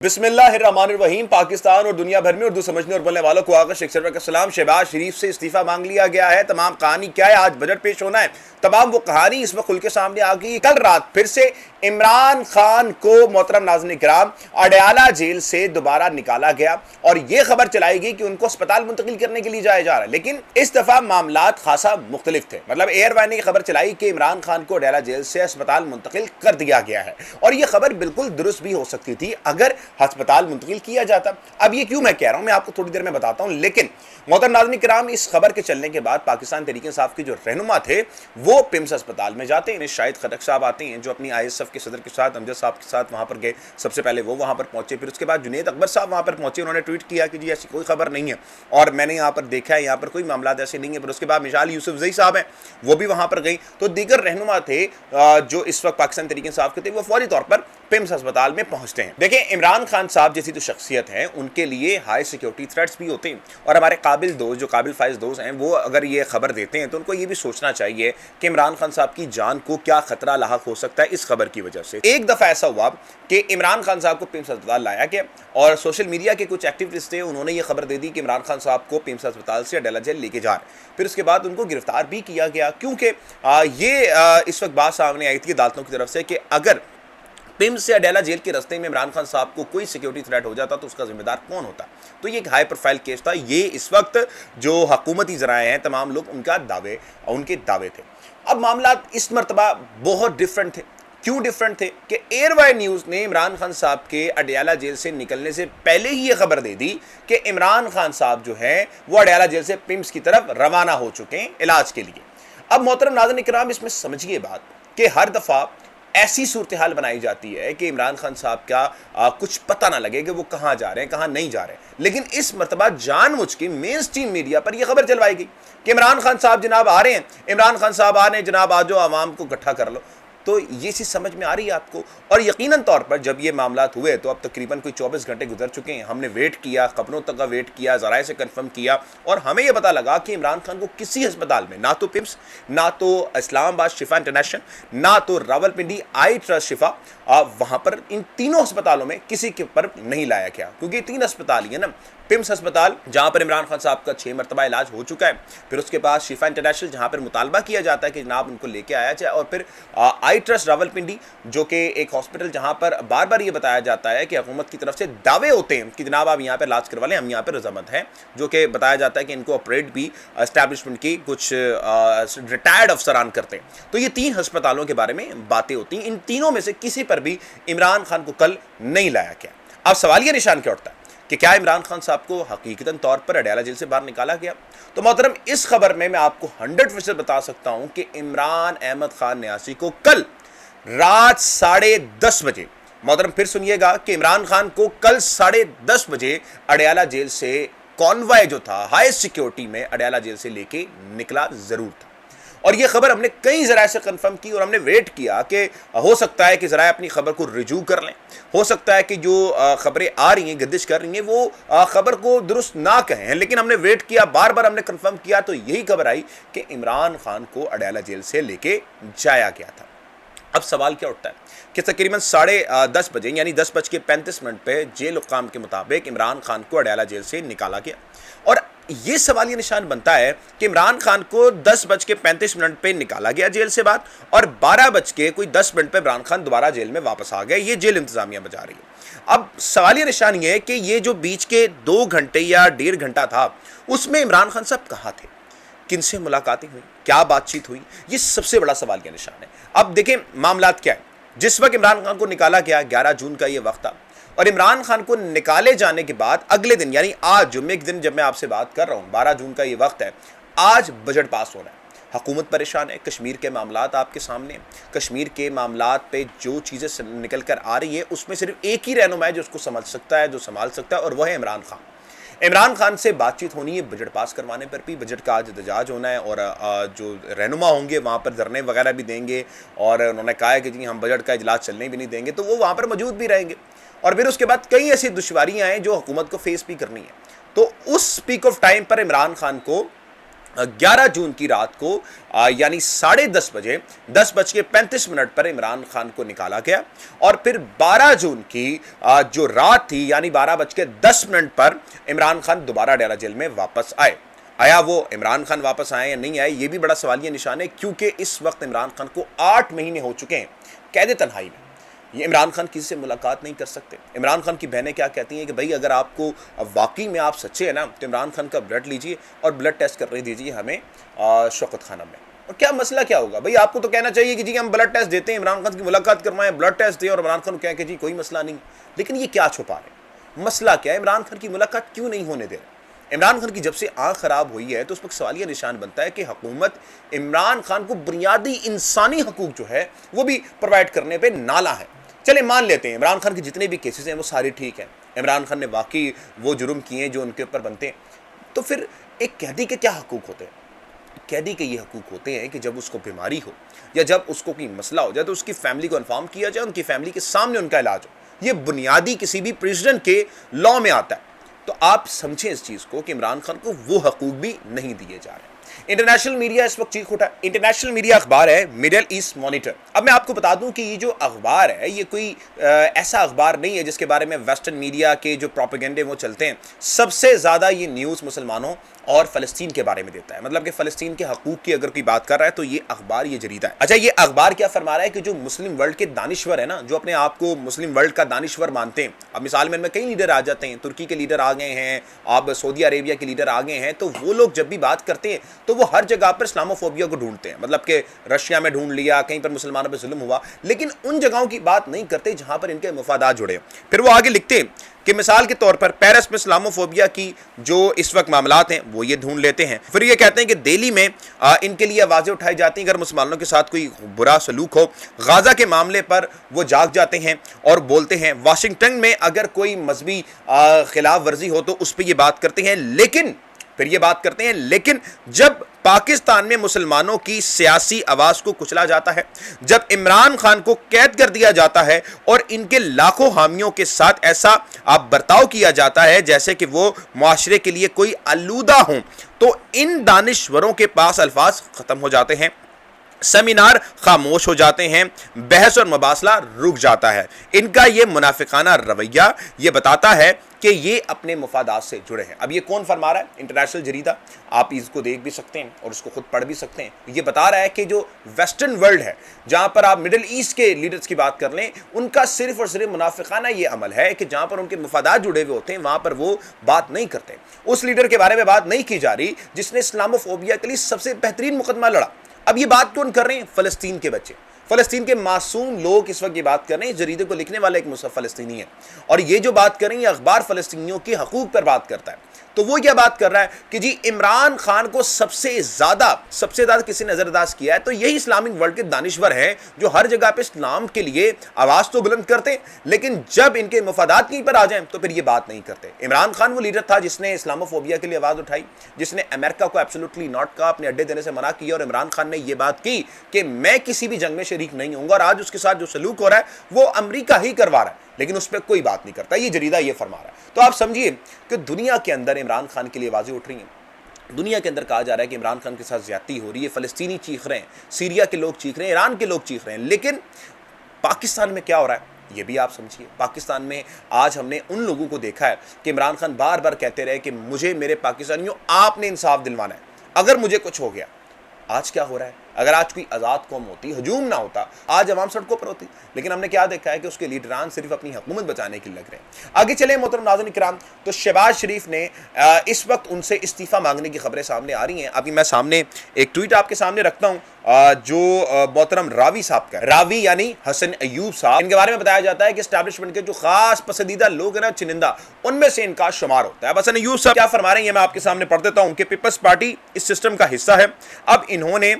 बिस्मिल्लाहिर्रहमानिर्रहीम। पाकिस्तान और दुनिया भर में उर्दू समझने और बोलने वालों को आगा शेख सरवर का सलाम। शहबाज शरीफ से इस्तीफा मांग लिया गया है। तमाम कहानी क्या है, आज बजट पेश होना है, तमाम वो कहानी इस वक्त खुल के सामने आ गई। कल रात फिर से इमरान खान को मोहतरम नाज़रीन किराम अडयाला जेल से दोबारा निकाला गया और यह खबर चलाई गई कि उनको अस्पताल मुंतकिल करने के लिए जाया जा रहा है। लेकिन इस दफा मामलात खासा मुख्तलिफ थे। मतलब एयरवाई ने खबर चलाई कि इमरान खान को अडयाला जेल से अस्पताल मुंतकिल कर दिया गया है और यह खबर बिल्कुल दुरुस्त भी हो सकती थी अगर अस्पताल मुंतकिल किया जाता। अब ये क्यों मैं कह रहा हूं, मैं आपको थोड़ी देर में बताता हूं। लेकिन मोहतरम नाज़रीन किराम, इस खबर के चलने के बाद पाकिस्तान तहरीक इंसाफ के जो रहनुमा थे वो पिम्स अस्पताल में जाते हैं। शाहिद खटक साहब आते हैं जो अपनी ISF के सदर के साथ, अमजद साहब के साथ वहां पर गए। सबसे पहले वो वहां पर पहुंचे, फिर उसके बाद जुनेद अकबर साहब वहां पर पहुंचे। उन्होंने ट्वीट किया कि जी ऐसी कोई खबर नहीं है और मैंने यहाँ पर देखा है, यहाँ पर कोई मामला ऐसे नहीं है। फिर उसके बाद मिसाल यूसुफजई साहब हैं, वो भी वहां पर गई। तो दीगर रहनुमा थे जो इस वक्त पाकिस्तान तहरीक इंसाफ के थे, वो फौरी तौर पर पिम्स अस्पताल में पहुंचते हैं। देखिए, इमरान खान साहब जैसी जो शख्सियत है उनके लिए हाई सिक्योरिटी थ्रेट्स भी होते हैं और हमारे काबिल दोस्त, जो काबिल फाइज दोस्त हैं, वो अगर ये खबर देते हैं तो उनको ये भी सोचना चाहिए कि इमरान खान साहब की जान को क्या खतरा लाहक हो सकता है इस खबर की वजह से। एक दफा ऐसा हुआ कि इमरान खान साहब को पिम्स अस्पताल लाया गया और सोशल मीडिया के कुछ एक्टिविस्ट थे, उन्होंने ये खबर दे दी कि इमरान खान साहब को पिम्स अस्पताल से अडयाला जेल लेके जा रहे। फिर उसके बाद उनको गिरफ्तार भी किया गया क्योंकि इस वक्त बात सामने आई थी अदालतों की तरफ से कि अगर पिम्स से अडयाला जेल के रास्ते में इमरान खान साहब को कोई सिक्योरिटी थ्रेट हो जाता तो उसका जिम्मेदार कौन होता। तो ये एक हाई प्रोफाइल केस था। ये इस वक्त जो हुकूमती ज़राए हैं तमाम लोग उनके दावे थे। अब मामला इस मरतबा बहुत डिफरेंट थे। क्यों डिफरेंट थे कि एयरवाई न्यूज़ ने इमरान खान साहब के अडयाला जेल से निकलने से पहले ही ये खबर दे दी कि इमरान खान साहब जो हैं वो अडयाला जेल से पिम्स की तरफ रवाना हो चुके हैं इलाज के लिए। अब मोहतरम नाज़रीन किराम, इसमें समझिए बात कि हर दफ़ा ऐसी सूरत हाल बनाई जाती है कि इमरान खान साहब का कुछ पता ना लगे कि वो कहाँ जा रहे हैं, कहाँ नहीं जा रहे हैं। लेकिन इस मरतबा जानबूझ के मेन स्ट्रीम मीडिया पर यह खबर चलवाई गई कि इमरान खान साहब जनाब आ रहे हैं, इमरान खान साहब आ रहे हैं जनाब, आ जाओ आवाम को इकट्ठा कर लो। तो ये चीज़ समझ में आ रही है आपको। और यकीनन तौर पर जब ये मामला हुए तो अब तकरीबन कोई 24 घंटे गुजर चुके हैं। हमने वेट किया, खबरों तक का वेट किया, ज़राए से कंफर्म किया और हमें यह पता लगा कि इमरान खान को किसी अस्पताल में, ना तो पिम्स, ना तो इस्लामाबाद शिफा इंटरनेशनल, ना तो रावलपिंडी आई ट्रस्ट शिफा, वहाँ पर इन तीनों अस्पतालों में किसी के पर नहीं लाया गया क्योंकि 3 अस्पताल ही है ना। पिम्स अस्पताल जहाँ पर इमरान खान साहब का 6 मरतबा इलाज हो चुका है, फिर उसके बाद शिफा इंटरनेशनल जहाँ पर मुतालबा किया जाता है कि जनाब उनको लेके आया जाए, और फिर आई ट्रस्ट रावलपिंडी जो कि एक हॉस्पिटल जहाँ पर बार बार ये बताया जाता है कि हुकूमत की तरफ से दावे होते हैं कि जनाब आप यहाँ पर इलाज करवा लें, हम यहाँ पर रजामंद हैं, जो कि बताया जाता है कि इनको ऑपरेट भी एस्टैब्लिशमेंट की कुछ रिटायर्ड अफसरान करते हैं। तो ये 3 अस्पतालों के बारे में बातें होती हैं। इन तीनों में से किसी पर भी इमरान खान को कल नहीं लाया गया। अब सवाल ये निशान क्या उठता है कि क्या इमरान खान साहब को हकीकतन तौर पर अडयाला जेल से बाहर निकाला गया? तो मोहतरम, इस खबर में मैं आपको 100% बता सकता हूं कि इमरान अहमद खान न्यासी को कल रात 10:30 बजे, मोहतरम फिर सुनिएगा कि इमरान खान को कल 10:30 बजे अडयाला जेल से कॉन्वॉय जो था हाई सिक्योरिटी में अडयाला जेल से लेके निकला जरूर था। और यह खबर हमने कई ज़राए से कंफर्म की और हमने वेट किया कि हो सकता है कि ज़राए अपनी खबर को रिजू कर लें, हो सकता है कि जो खबरें आ रही हैं, गर्दिश कर रही हैं, वो खबर को दुरुस्त ना कहें। लेकिन हमने वेट किया, बार बार हमने कंफर्म किया, तो यही खबर आई कि इमरान खान को अडयाला जेल से लेके जाया गया था। अब सवाल क्या उठता है कि तकरीबन 10:30 बजे यानी 10:35 पे जेल हुक्काम के मुताबिक इमरान खान को अडयाला जेल से निकाला गया। और ये सवाल ये निशान बनता है कि इमरान खान को 10:35 पे निकाला गया जेल से बाहर और 12:10 पे इमरान खान दोबारा जेल में वापस आ गए। ये जेल इंतजामिया बजा रही है। अब सवाल ये निशान ये है कि ये जो बीच के 2 घंटे या 1.5 घंटा था, उसमें इमरान खान साहब कहाँ थे, किनसे मुलाकातें हुई, क्या बातचीत हुई, ये सबसे बड़ा सवाल का निशान है। अब देखें मामलात क्या है। जिस वक्त इमरान खान को निकाला गया 11 जून का ये वक्त था और इमरान खान को निकाले जाने के बाद अगले दिन यानी आज जुम्मे के दिन जब मैं आपसे बात कर रहा हूँ 12 जून का ये वक्त है, आज बजट पास हो रहा है। हुकूमत परेशान है, कश्मीर के मामलात आपके सामने, कश्मीर के मामलात पे जो चीज़ें निकल कर आ रही है उसमें सिर्फ एक ही रहनुमा है जो उसको समझ सकता है, जो संभाल सकता है, और वह है इमरान खान। इमरान खान से बातचीत होनी है बजट पास करवाने पर भी। बजट का आज एहतजाज होना है और जो रहनुमा होंगे वहाँ पर धरने वगैरह भी देंगे और उन्होंने कहा है कि जी हम बजट का इजलास चलने भी नहीं देंगे, तो वो वहाँ पर मौजूद भी रहेंगे। और फिर उसके बाद कई ऐसी दुश्वारियाँ हैं जो हुकूमत को फेस भी करनी है। तो उस पीक ऑफ टाइम पर इमरान खान को 11 जून की रात को यानी 10:30 बजे 10:35 पर इमरान खान को निकाला गया और फिर 12 जून की जो रात थी यानी 12:10 पर इमरान खान दोबारा डेरा जेल में वापस आए। आया वो इमरान खान वापस आए या नहीं आए, ये भी बड़ा सवालिया निशान है, क्योंकि इस वक्त इमरान खान को 8 महीने हो चुके हैं कैद तन्हाई में। ये इमरान खान किसी से मुलाकात नहीं कर सकते। इमरान खान की बहनें क्या कहती हैं कि भाई अगर आपको वाकई में आप सच्चे हैं ना तो इमरान खान का ब्लड लीजिए और ब्लड टेस्ट करने दीजिए हमें शौकत खाना में। और क्या मसला क्या होगा भाई, आपको तो कहना चाहिए कि जी हम ब्लड टेस्ट देते हैं, इमरान खान की मुलाकात करवाएं, ब्लड टेस्ट दें और इमरान खान को कहें कि जी कोई मसला नहीं। लेकिन ये क्या छुपा रहे, मसला क्या है, इमरान खान की मुलाकात क्यों नहीं होने दे रहे? इमरान खान की जब से आंख खराब हुई है तो उस वक्त सवालिया निशान बनता है कि हुकूमत इमरान खान को बुनियादी इंसानी हकूक जो है वो भी प्रोवाइड करने पे नाला है। चले मान लेते हैं इमरान खान के जितने भी केसेस हैं वो सारे ठीक हैं, इमरान खान ने वाकई वो जुर्म किए हैं जो उनके ऊपर बनते हैं, तो फिर एक कैदी के क्या हकूक होते हैं? कैदी के ये हकूक होते हैं कि जब उसको बीमारी हो या जब उसको कोई मसला हो जाए तो उसकी फैमिली को इन्फॉर्म किया जाए, उनकी फैमिली के सामने उनका इलाज हो। ये बुनियादी किसी भी प्रेसिडेंट के लॉ में आता है। तो आप समझें इस चीज को कि इमरान खान को वो हकूक भी नहीं दिए जा रहे। इंटरनेशनल मीडिया इस वक्त चीख उठा। इंटरनेशनल मीडिया अखबार है मिडिल ईस्ट मॉनिटर। अब मैं आपको बता दूं कि ये जो अखबार है ये कोई ऐसा अखबार नहीं है जिसके बारे में वेस्टर्न मीडिया के जो प्रोपेगेंडे वो चलते हैं। सबसे ज्यादा ये न्यूज़ मुसलमानों और फ़लस्तीन के बारे में देता है, मतलब कि फ़लस्तीन के हकूक की अगर कोई बात कर रहा है तो ये अखबार, ये जरीदा है। अच्छा, ये अखबार क्या फरमा रहा है कि जो मुस्लिम वर्ल्ड के दानिश्वर है ना, जो अपने आप को मुस्लिम वर्ल्ड का दानिश्वर मानते हैं, अब मिसाल में कई लीडर आ जाते हैं, तुर्की के लीडर आ गए हैं, अब सऊदी अरेबिया के लीडर आ गए हैं, तो वो लोग जब भी बात करते हैं तो वो हर जगह पर इस्लामोफोबिया को ढूंढते हैं, मतलब कि रशिया में ढूंढ लिया, कहीं पर मुसलमानों पर जुल्म हुआ, लेकिन उन जगहों की बात नहीं करते जहां पर इनके मफादात जुड़े। फिर वो आगे लिखते हैं कि मिसाल के तौर पर पेरिस में इस्लामोफोबिया की जो इस वक्त मामलात हैं वो ये ढूंढ लेते हैं। फिर ये कहते हैं कि दिल्ली में इनके लिए आवाज़ें उठाई जाती हैं अगर मुसलमानों के साथ कोई बुरा सलूक हो। गाजा के मामले पर वो जाग जाते हैं और बोलते हैं। वाशिंगटन में अगर कोई मजहबी खिलाफ वर्जी हो तो उस पर ये बात करते हैं। लेकिन फिर ये बात करते हैं लेकिन जब पाकिस्तान में मुसलमानों की सियासी आवाज को कुचला जाता है, जब इमरान खान को कैद कर दिया जाता है और इनके लाखों हामियों के साथ ऐसा आप बर्ताव किया जाता है जैसे कि वो मुआशरे के लिए कोई आलूदा हों, तो इन दानिश्वरों के पास अल्फाज खत्म हो जाते हैं, सेमिनार खामोश हो जाते हैं, बहस और मुबासला रुक जाता है। इनका ये मुनाफिकाना रवैया ये बताता है कि ये अपने मुफादात से जुड़े हैं। अब ये कौन फरमा रहा है? इंटरनेशनल जरीदा, आप इसको देख भी सकते हैं और उसको खुद पढ़ भी सकते हैं। ये बता रहा है कि जो वेस्टर्न वर्ल्ड है, जहां पर आप मिडिल ईस्ट के लीडर्स की बात कर लें, उनका सिर्फ और सिर्फ मुनाफिकाना ये अमल है कि जहां पर उनके मुफादात जुड़े हुए होते हैं वहां पर वो बात नहीं करते। उस लीडर के बारे में बात नहीं की जा रही जिसने इस्लामोफोबिया के लिए सबसे बेहतरीन मुकदमा लड़ा। अब ये बात कौन कर रहे हैं? फलस्तीन के बच्चे, फलस्तीन के मासूम लोग इस वक्त ये बात कर रहे हैं। जरीदे को लिखने वाला एक मुसल्मान फलस्तीनी है और ये जो बात कर रहे हैं अखबार फलस्तीनियों के हकूक पर बात करता है। तो वो क्या बात कर रहा है कि जी इमरान खान को सबसे ज्यादा किसी ने नजरअंदाज किया है तो यही इस्लामिक वर्ल्ड के दानिश्वर हैं जो हर जगह पे इस्लाम के लिए आवाज तो बुलंद करते हैं, लेकिन जब इनके मफादात कहीं पर आ जाएं तो फिर ये बात नहीं करते। इमरान खान वो लीडर था जिसने इस्लामोफोबिया के लिए आवाज उठाई, जिसने अमेरिका को एब्सोल्युटली नॉट का अपने अड्डे देने से मना किया, और इमरान खान ने यह बात की कि मैं किसी भी जंग में शरीक नहीं होऊंगा, और आज उसके साथ जो सलूक हो रहा है वो अमेरिका ही करवा रहा है, लेकिन उस पर कोई बात नहीं करता। ये जरीदा ये फरमा रहा है। तो आप समझिए कि दुनिया के अंदर इमरान खान के लिए आवाजें उठ रही हैं। दुनिया के अंदर कहा जा रहा है कि इमरान खान के साथ ज्यादती हो रही है, फलस्तीनी चीख रहे हैं, सीरिया के लोग चीख रहे हैं, ईरान के लोग चीख रहे हैं, लेकिन पाकिस्तान में क्या हो रहा है ये भी आप समझिए। पाकिस्तान में आज हमने उन लोगों को देखा है कि इमरान खान बार बार कहते रहे कि मुझे मेरे पाकिस्तानियों आपने इंसाफ दिलवाना है, अगर मुझे कुछ हो गया। आज क्या हो रहा है? अगर आज कोई आज़ाद कौम होती, हजूम ना होता, आज अवाम सड़कों पर होती, लेकिन हमने क्या देखा है कि उसके लीडरान सिर्फ अपनी हुकूमत बचाने के लिए लग रहे हैं। आगे चले मोहतरम नाज़रीन इकराम, तो शहबाज शरीफ ने इस वक्त उनसे इस्तीफ़ा मांगने की खबरें सामने आ रही हैं। अभी मैं सामने एक ट्वीट आपके सामने रखता हूँ जो मोहतरम रावी साहब का, रावी यानी हसन अयूब साहब, इनके बारे में बताया जाता है कि एस्टैब्लिशमेंट के जो खास पसंदीदा लोग हैं ना, चुनिंदा, उनमें से इनका शुमार होता है। हसन अयूब साहब क्या फरमा रहे हैं मैं आपके सामने पढ़ देता हूं। उनके पीपल्स पार्टी इस सिस्टम का हिस्सा है। अब इन्होंने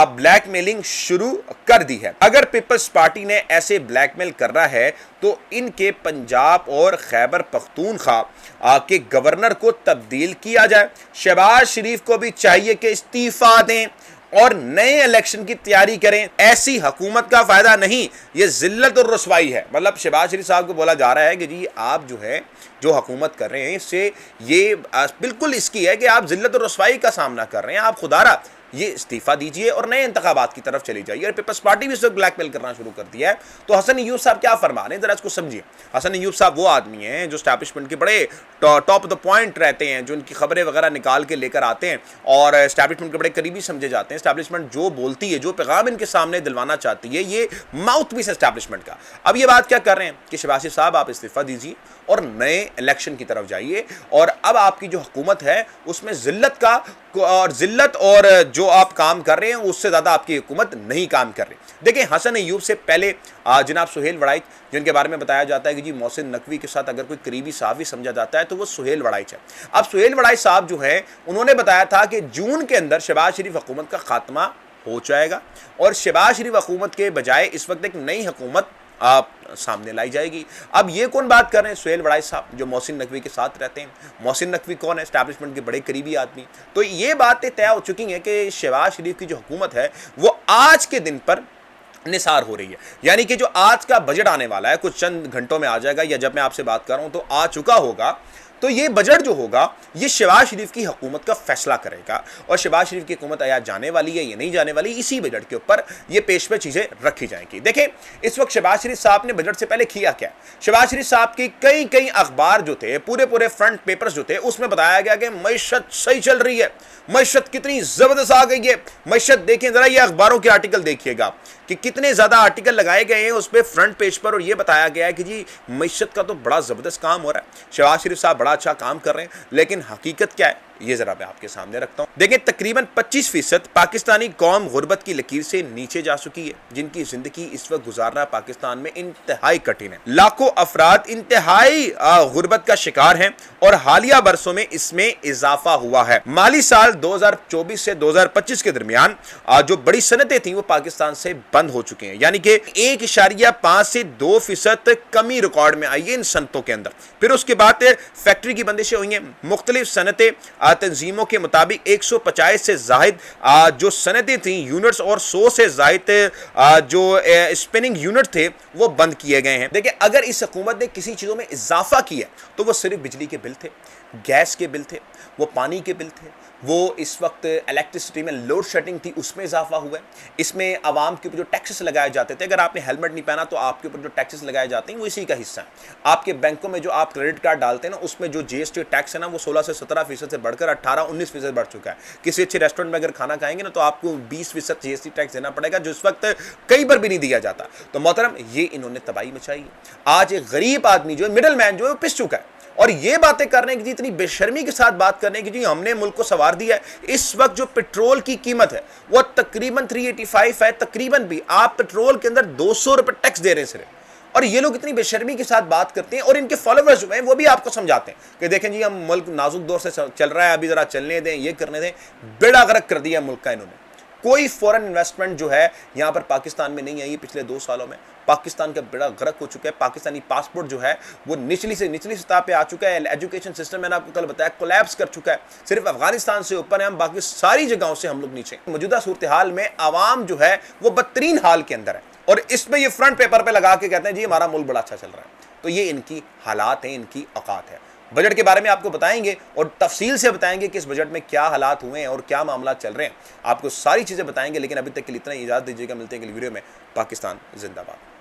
ब्लैकमेलिंग शुरू कर दी है। अगर पीपल्स पार्टी ने ऐसे ब्लैकमेल कर रहा है तो इनके पंजाब और खैबर पख्तूनख्वा के गवर्नर को तब्दील किया जाए। शहबाज शरीफ को भी चाहिए कि इस्तीफा दें और नए इलेक्शन की तैयारी करें। ऐसी हुकूमत का फायदा नहीं, ये जिल्लत और रुसवाई है। मतलब शहबाज शरीफ साहब को बोला जा रहा है कि जी आप जो है जो हुकूमत कर रहे हैं इससे ये बिल्कुल इसकी है कि आप जिल्लत और रुसवाई का सामना कर रहे हैं। आप खुदारा ये इस्तीफा दीजिए और नए इंतखाबात की तरफ चली जाइए। और पीपल्स पार्टी भी इस वक्त ब्लैकमेल करना शुरू कर दिया है। तो हसन अय्यूब साहब क्या फरमा रहे हैं, जरा इसको समझिए। हसन अय्यूब साहब वो आदमी हैं जो एस्टैब्लिशमेंट के बड़े टॉप ऑफ द पॉइंट रहते हैं, जो उनकी खबरें वगैरह निकाल के लेकर आते हैं और एस्टैब्लिशमेंट के बड़े करीबी समझे जाते हैं। एस्टैब्लिशमेंट जो बोलती है, जो पैगाम इनके सामने दिलवाना चाहती है, ये माउथ पीस एस्टैब्लिशमेंट का। अब ये बात क्या कर रहे हैं कि शहबाज शरीफ साहब आप इस्तीफा दीजिए और नए इलेक्शन की तरफ जाइए। और अब आपकी जो हुकूमत है उसमें जिल्लत और जो आप काम कर रहे हैं उससे ज्यादा आपकी हुकूमत नहीं काम कर रही। देखिए हसन अय्यूब से पहले जनाब सुहेल वड़ाइच, जिनके बारे में बताया जाता है कि जी मोहसिन नकवी के साथ अगर कोई करीबी सहाफ़ी समझा जाता है तो वो सुहेल वड़ाइच है। अब सुहेल वड़ाइच साहब जो है उन्होंने बताया था कि जून के अंदर शहबाज शरीफ हुकूमत का खात्मा हो जाएगा और शहबाज शरीफ हुकूमत के बजाय इस वक्त एक नई हुकूमत सामने लाई जाएगी। अब ये कौन बात कर रहे हैं, सुहेल वड़ाइच साहब जो मोहसिन नकवी के साथ रहते हैं। मोहसिन नकवी कौन है, एस्टैब्लिशमेंट के बड़े करीबी आदमी। तो ये बातें तय हो चुकी हैं कि शहबाज शरीफ की जो हुकूमत है वो आज के दिन पर निसार हो रही है। यानी कि जो आज का बजट आने वाला है कुछ चंद घंटों में आ जाएगा, या जब मैं आपसे बात कर रहा हूं तो आ चुका होगा। तो ये बजट जो होगा ये शहबाज शरीफ की हुकूमत का फैसला करेगा और शहबाज शरीफ की हुकूमत आया जाने वाली है या नहीं जाने वाली, इसी बजट के ऊपर ये पेश पे चीजें रखी जाएंगी। देखें इस वक्त शहबाज शरीफ साहब ने बजट से पहले किया क्या। शहबाज शरीफ साहब के कई अखबार जो थे, पूरे फ्रंट पेपर्स जो थे, उसमें बताया गया कि मईशत सही चल रही है, मईशत कितनी जबरदस्त आ गई है। मईशत देखें जरा, ये अखबारों के आर्टिकल देखिएगा कि कितने ज्यादा आर्टिकल लगाए गए हैं उस पर फ्रंट पेज पर, और ये बताया गया है कि जी मईशत का तो बड़ा जबरदस्त काम हो रहा है, शहबाज शरीफ साहब बड़ा अच्छा काम कर रहे हैं। लेकिन हकीकत क्या है ये जरा मैं आपके सामने रखता हूं। देखिए तकरीबन 25% पाकिस्तानी कौम गुर्बत की लकीर से नीचे जा चुकी है, जिनकी जिंदगी इस वक्त गुजारना पाकिस्तान में इंतहाई कठिन है। लाखों अफराद इंतहाई गुर्बत का शिकार हैं और हालिया बरसों में इसमें इजाफा हुआ है। माली साल 2024 से 2025 के दरमियान जो बड़ी सनतें थी वो पाकिस्तान से बंद हो चुके हैं, यानी कि 1.5 से 2% कमी रिकॉर्ड में आई है इन सनतों के अंदर। फिर उसके बाद फैक्ट्री की बंदिशें हुई हैं। मुख्तलिफ सनतें तंजीमों के मुताबिक 150 से जायद जो सनतें थी यूनिट्स और 100 से जायद जो स्पिनिंग यूनिट थे वो बंद किए गए हैं। देखिए अगर इस हुकूमत ने किसी चीज़ों में इजाफा किया तो वो सिर्फ बिजली के बिल थे, गैस के बिल थे, वो पानी के बिल थे, वो इस वक्त इलेक्ट्रिसिटी में लोड शेडिंग थी उसमें इजाफा हुआ है। इसमें आवाम के ऊपर जो टैक्सेस लगाए जाते थे, अगर आपने हेलमेट नहीं पहना तो आपके ऊपर जो टैक्सेस लगाए जाते हैं वो इसी का हिस्सा है। आपके बैंकों में जो आप क्रेडिट कार्ड डालते हैं ना उसमें जो जीएसटी टैक्स है ना वो 16 से 17% से बढ़कर 18-19% बढ़ चुका है। किसी अच्छे रेस्टोरेंट में अगर खाना खाएंगे ना तो आपको 20% जीएसटी टैक्स देना पड़ेगा, जो इस वक्त कई बार भी नहीं दिया जाता। तो मोहतरम ये इन्होंने तबाही मचाई है। आज एक गरीब आदमी जो है, मिडिल मैन जो है, पिस चुका है। और ये बातें करने की, इतनी बेशर्मी के साथ बात करने की जी हमने मुल्क को संवार दिया है। इस वक्त जो पेट्रोल की कीमत है वो तकरीबन 385 है, तकरीबन भी आप पेट्रोल के अंदर 200 रुपए टैक्स दे रहे हैं सिर्फ। और ये लोग इतनी बेशर्मी के साथ बात करते हैं और इनके फॉलोवर्स जो हैं वो भी आपको समझाते हैं कि देखें जी हम मुल्क नाजुक दौर से चल रहा है, अभी जरा चलने दें, ये करने दें। बेड़ा गर्क कर दिया मुल्क का इन्होंने। कोई फॉरेन इन्वेस्टमेंट जो है यहाँ पर पाकिस्तान में नहीं आई पिछले 2 सालों में। पाकिस्तान का बेड़ा गर्क हो चुका है। पाकिस्तानी पासपोर्ट जो है वो निचली से निचली सतह पे आ चुका है। एजुकेशन सिस्टम मैंने आपको कल बताया कोलैप्स कर चुका है। सिर्फ अफगानिस्तान से ऊपर है, हम बाकी सारी जगहों से हम लोग नीचे। मौजूदा सूरत हाल में आवाम जो है वो बदतरीन हाल के अंदर है और इसमें ये फ्रंट पेपर पे लगा के कहते हैं जी हमारा मुल्क बड़ा अच्छा चल रहा है। तो ये इनकी हालात हैं, इनकी औकात है। बजट के बारे में आपको बताएंगे और तफसील से बताएंगे कि इस बजट में क्या हालात हुए हैं और क्या मामला चल रहे हैं। आपको सारी चीज़ें बताएंगे, लेकिन अभी तक के लिए इतना इजाज़त दीजिएगा। मिलते हैं अगली वीडियो में। पाकिस्तान जिंदाबाद।